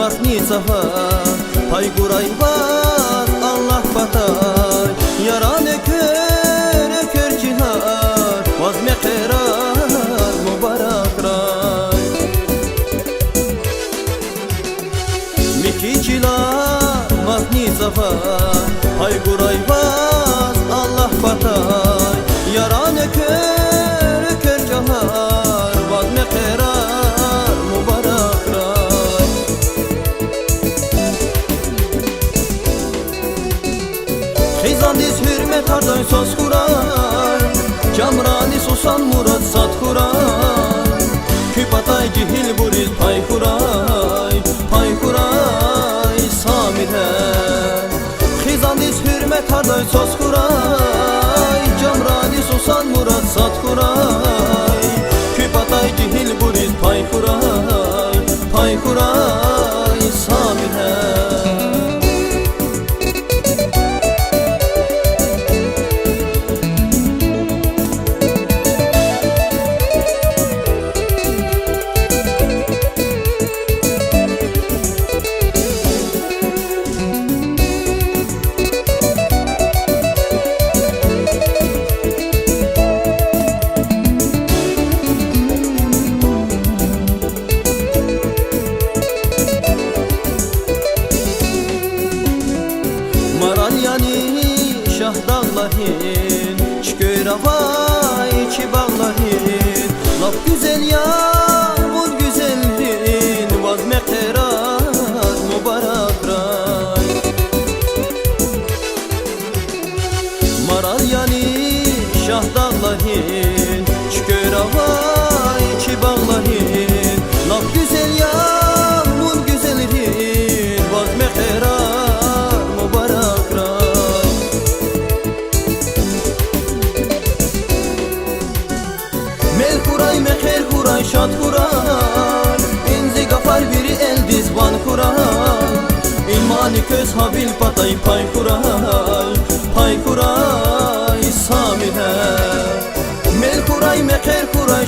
masnicafa pay guray var Allah batay yaran ökör cihar vazme qerar mübarek ray mikiçilar masnicafa pay guray var Allah batay yaran ökör cihar vazme qerar mübarek ray Xizandiz hürmet harday söz kuray Camrani susan murat sat kuray Küpatay cihil buriz pay kuray Samire Xizandiz hürmet harday söz kuray Camrani susan murat sat kuray Küpatay cihil buriz pay kuray Samire Maralyani şahdağlahin Çköra vay çibağlahin Laf güzel ya bul güzelhin Vazme qerar mübarek ray Maralyani şahdağlahin Çköra vay çibağlahin Laf güzel ya bul güzelhin Vazme qerar Meher kuray şat kuray İnzi gafar biri el dizvan kuray İlmani köz habil patay pay kuray Samire Mel kuray meher kuray